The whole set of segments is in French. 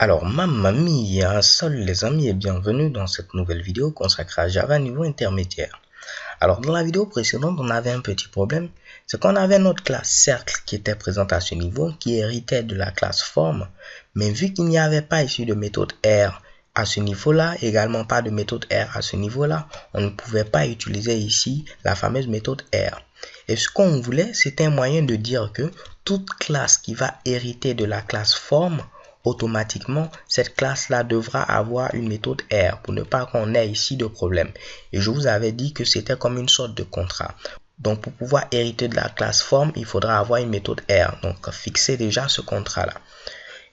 Alors, mamma mia, salut les amis et bienvenue dans cette nouvelle vidéo consacrée à Java niveau intermédiaire. Alors, dans la vidéo précédente, on avait un petit problème, c'est qu'on avait notre classe cercle qui était présente à ce niveau, qui héritait de la classe forme, mais vu qu'il n'y avait pas ici de méthode R à ce niveau-là, également pas de méthode R à ce niveau-là, on ne pouvait pas utiliser ici la fameuse méthode R. Et ce qu'on voulait, c'était un moyen de dire que toute classe qui va hériter de la classe forme, automatiquement, cette classe-là devra avoir une méthode R pour ne pas qu'on ait ici de problème. Et je vous avais dit que c'était comme une sorte de contrat. Donc, pour pouvoir hériter de la classe forme, il faudra avoir une méthode R. Donc, fixez déjà ce contrat-là.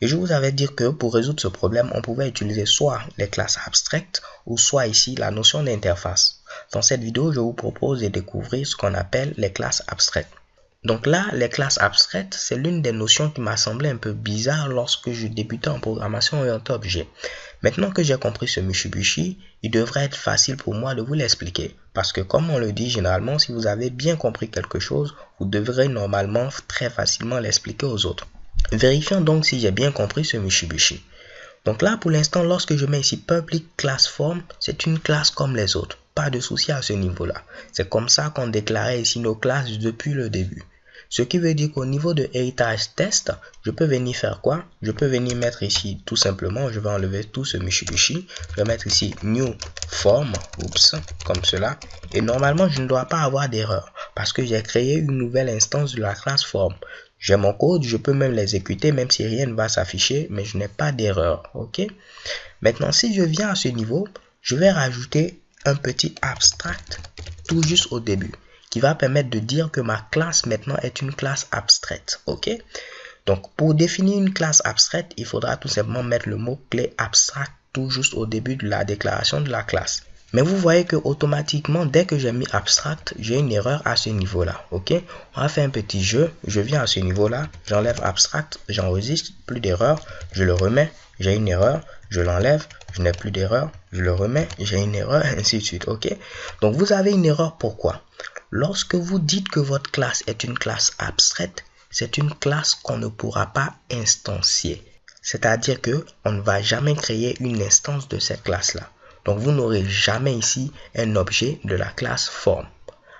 Et je vous avais dit que pour résoudre ce problème, on pouvait utiliser soit les classes abstraites ou soit ici la notion d'interface. Dans cette vidéo, je vous propose de découvrir ce qu'on appelle les classes abstraites. Donc là, les classes abstraites, c'est l'une des notions qui m'a semblé un peu bizarre lorsque je débutais en programmation orientée objet. Maintenant que j'ai compris ce Mitsubishi, il devrait être facile pour moi de vous l'expliquer. Parce que comme on le dit généralement, si vous avez bien compris quelque chose, vous devrez normalement très facilement l'expliquer aux autres. Vérifions donc si j'ai bien compris ce Mitsubishi. Donc là, pour l'instant, lorsque je mets ici public class form, c'est une classe comme les autres. Pas de souci à ce niveau-là. C'est comme ça qu'on déclarait ici nos classes depuis le début. Ce qui veut dire qu'au niveau de héritage test, je peux venir faire quoi? Je peux venir mettre ici tout simplement, je vais enlever tout ce Mitsubishi. Je vais mettre ici new form, oups, comme cela. Et normalement, je ne dois pas avoir d'erreur parce que j'ai créé une nouvelle instance de la classe form. J'ai mon code, je peux même l'exécuter même si rien ne va s'afficher, mais je n'ai pas d'erreur, ok? Maintenant, si je viens à ce niveau, je vais rajouter un petit abstract tout juste au début qui va permettre de dire que ma classe maintenant est une classe abstraite, ok? Donc, pour définir une classe abstraite, il faudra tout simplement mettre le mot-clé abstract tout juste au début de la déclaration de la classe. Mais vous voyez que automatiquement, dès que j'ai mis abstract, j'ai une erreur à ce niveau-là, ok? On va faire un petit jeu, je viens à ce niveau-là, j'enlève abstract, j'enregistre, plus d'erreur, je le remets, j'ai une erreur, je l'enlève, je n'ai plus d'erreur, je le remets, j'ai une erreur, ainsi de suite, ok? Donc, vous avez une erreur, pourquoi? Lorsque vous dites que votre classe est une classe abstraite, c'est une classe qu'on ne pourra pas instancier. C'est-à-dire que on ne va jamais créer une instance de cette classe-là. Donc, vous n'aurez jamais ici un objet de la classe forme.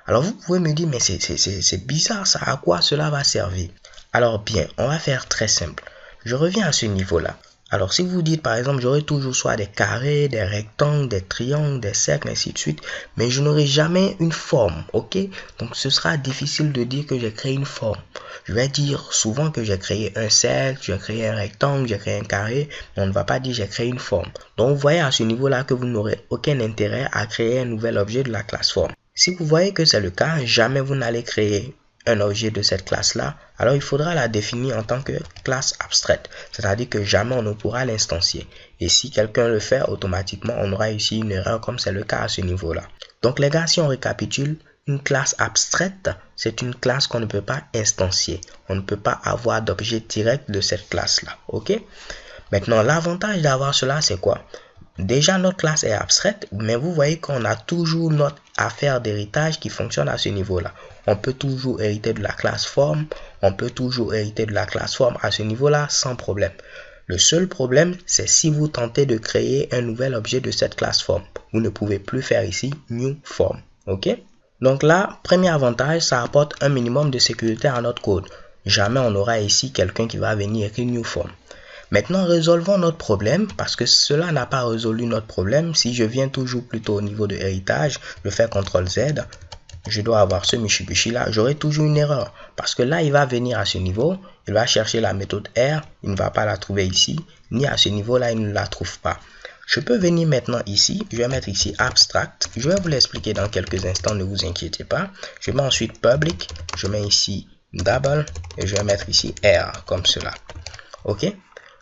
Alors, vous pouvez me dire, mais c'est bizarre ça, à quoi cela va servir? Alors bien, on va faire très simple. Je reviens à ce niveau-là. Alors, si vous dites, par exemple, j'aurai toujours soit des carrés, des rectangles, des triangles, des cercles, ainsi de suite, mais je n'aurai jamais une forme, ok? Donc, ce sera difficile de dire que j'ai créé une forme. Je vais dire souvent que j'ai créé un cercle, j'ai créé un rectangle, j'ai créé un carré, mais on ne va pas dire j'ai créé une forme. Donc, vous voyez à ce niveau-là que vous n'aurez aucun intérêt à créer un nouvel objet de la classe forme. Si vous voyez que c'est le cas, jamais vous n'allez créer un objet de cette classe-là, alors il faudra la définir en tant que classe abstraite, c'est-à-dire que jamais on ne pourra l'instancier. Et si quelqu'un le fait, automatiquement, on aura ici une erreur comme c'est le cas à ce niveau-là. Donc les gars, si on récapitule, une classe abstraite, c'est une classe qu'on ne peut pas instancier. On ne peut pas avoir d'objet direct de cette classe-là, ok? Maintenant, l'avantage d'avoir cela, c'est quoi? Déjà, notre classe est abstraite, mais vous voyez qu'on a toujours notre affaire d'héritage qui fonctionne à ce niveau-là. On peut toujours hériter de la classe forme, on peut toujours hériter de la classe forme à ce niveau-là sans problème. Le seul problème, c'est si vous tentez de créer un nouvel objet de cette classe forme. Vous ne pouvez plus faire ici new form, ok? Donc là, premier avantage, ça apporte un minimum de sécurité à notre code. Jamais on aura ici quelqu'un qui va venir écrire new form. Maintenant, résolvons notre problème parce que cela n'a pas résolu notre problème. Si je viens toujours plutôt au niveau de héritage, je fais CTRL Z, je dois avoir ce Mitsubishi là, j'aurai toujours une erreur parce que là, il va venir à ce niveau, il va chercher la méthode R, il ne va pas la trouver ici, ni à ce niveau là, il ne la trouve pas. Je peux venir maintenant ici, je vais mettre ici abstract, je vais vous l'expliquer dans quelques instants, ne vous inquiétez pas. Je mets ensuite public, je mets ici double et je vais mettre ici R comme cela. Ok?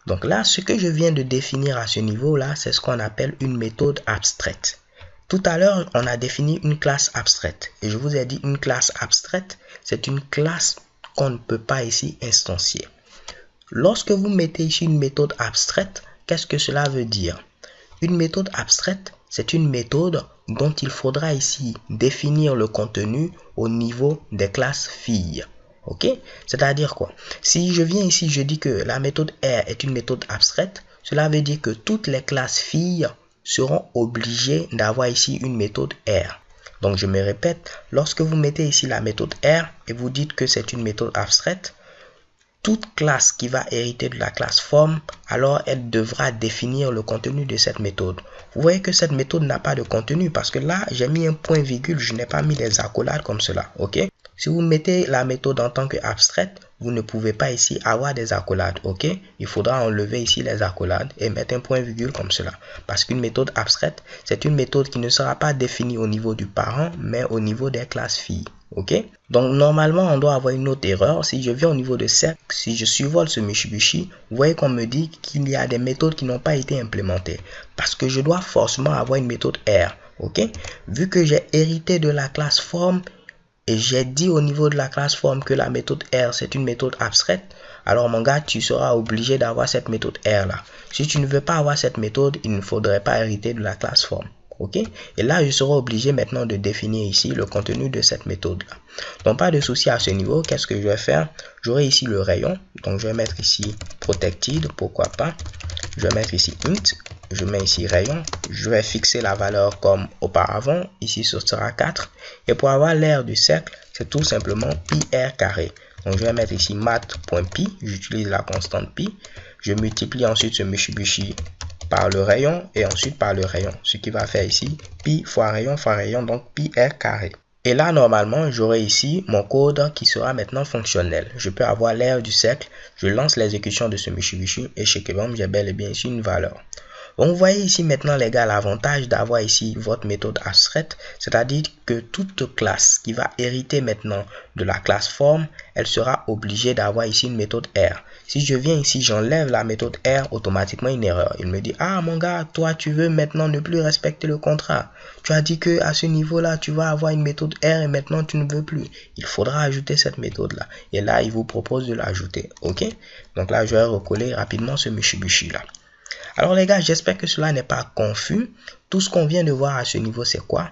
Donc là, ce que je viens de définir à ce niveau-là, c'est ce qu'on appelle une méthode abstraite. Tout à l'heure, on a défini une classe abstraite. Et je vous ai dit, une classe abstraite, c'est une classe qu'on ne peut pas ici instancier. Lorsque vous mettez ici une méthode abstraite, qu'est-ce que cela veut dire? Une méthode abstraite, c'est une méthode dont il faudra ici définir le contenu au niveau des classes filles. Ok? C'est-à-dire quoi? Si je viens ici, je dis que la méthode R est une méthode abstraite, Cela veut dire que toutes les classes filles seront obligées d'avoir ici une méthode R. Donc je me répète, lorsque vous mettez ici la méthode R et vous dites que c'est une méthode abstraite, toute classe qui va hériter de la classe form, alors elle devra définir le contenu de cette méthode. Vous voyez que cette méthode n'a pas de contenu parce que là, j'ai mis un point virgule, je n'ai pas mis les accolades comme cela, ok? Si vous mettez la méthode en tant qu'abstraite, vous ne pouvez pas ici avoir des accolades, ok? Il faudra enlever ici les accolades et mettre un point virgule comme cela. Parce qu'une méthode abstraite, c'est une méthode qui ne sera pas définie au niveau du parent, mais au niveau des classes filles. Ok, donc normalement on doit avoir une autre erreur. Si je viens au niveau de cercle, si je survole ce Mitsubishi, vous voyez qu'on me dit qu'il y a des méthodes qui n'ont pas été implémentées parce que je dois forcément avoir une méthode R. Ok, vu que j'ai hérité de la classe form et j'ai dit au niveau de la classe form que la méthode R c'est une méthode abstraite, alors mon gars, tu seras obligé d'avoir cette méthode R là. Si tu ne veux pas avoir cette méthode, il ne faudrait pas hériter de la classe form. Ok, et là je serai obligé maintenant de définir ici le contenu de cette méthode là. Donc pas de souci à ce niveau. Qu'est-ce que je vais faire? J'aurai ici le rayon, donc je vais mettre ici protected, pourquoi pas. Je vais mettre ici int, je mets ici rayon, je vais fixer la valeur comme auparavant, ici ce sera 4, et pour avoir l'aire du cercle c'est tout simplement pi r carré. Donc je vais mettre ici mat.pi, j'utilise la constante pi, je multiplie ensuite ce Mitsubishi par le rayon et ensuite par le rayon, ce qui va faire ici pi fois rayon, donc pi r carré. Et là normalement j'aurai ici mon code qui sera maintenant fonctionnel. Je peux avoir l'aire du cercle, je lance l'exécution de ce Mitsubishi et chez Kebam j'ai bel et bien ici une valeur. Donc vous voyez ici maintenant les gars l'avantage d'avoir ici votre méthode abstraite, c'est-à-dire que toute classe qui va hériter maintenant de la classe form, elle sera obligée d'avoir ici une méthode R. Si je viens ici, j'enlève la méthode R, automatiquement une erreur. Il me dit, ah mon gars, toi tu veux maintenant ne plus respecter le contrat. Tu as dit que à ce niveau-là, tu vas avoir une méthode R et maintenant tu ne veux plus. Il faudra ajouter cette méthode-là. Et là, il vous propose de l'ajouter. Ok? Donc là, je vais recoller rapidement ce Mitsubishi-là. Alors les gars, j'espère que cela n'est pas confus. Tout ce qu'on vient de voir à ce niveau, c'est quoi?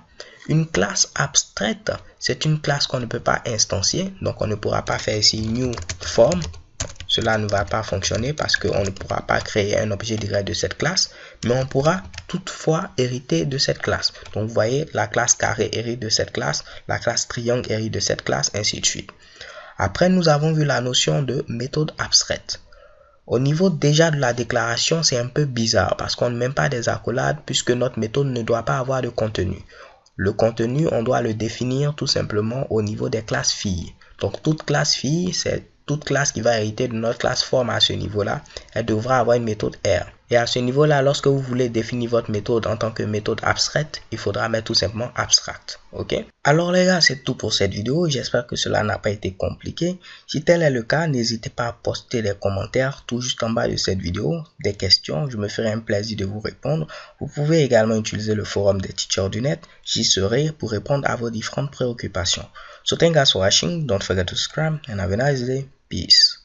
Une classe abstraite, c'est une classe qu'on ne peut pas instancier. Donc on ne pourra pas faire ici new form. Cela ne va pas fonctionner parce qu'on ne pourra pas créer un objet direct de cette classe. Mais on pourra toutefois hériter de cette classe. Donc vous voyez, la classe carré hérite de cette classe, la classe triangle hérite de cette classe, ainsi de suite. Après, nous avons vu la notion de méthode abstraite. Au niveau déjà de la déclaration, c'est un peu bizarre parce qu'on ne met pas des accolades puisque notre méthode ne doit pas avoir de contenu. Le contenu, on doit le définir tout simplement au niveau des classes filles. Donc toute classe fille, c'est toute classe qui va hériter de notre classe form à ce niveau-là, elle devra avoir une méthode R. Et à ce niveau-là, lorsque vous voulez définir votre méthode en tant que méthode abstraite, il faudra mettre tout simplement abstract. Ok? Alors les gars, c'est tout pour cette vidéo. J'espère que cela n'a pas été compliqué. Si tel est le cas, n'hésitez pas à poster des commentaires tout juste en bas de cette vidéo, des questions. Je me ferai un plaisir de vous répondre. Vous pouvez également utiliser le forum des teachers du net. J'y serai pour répondre à vos différentes préoccupations. So thank you guys for watching. Don't forget to subscribe and have a nice day. Peace.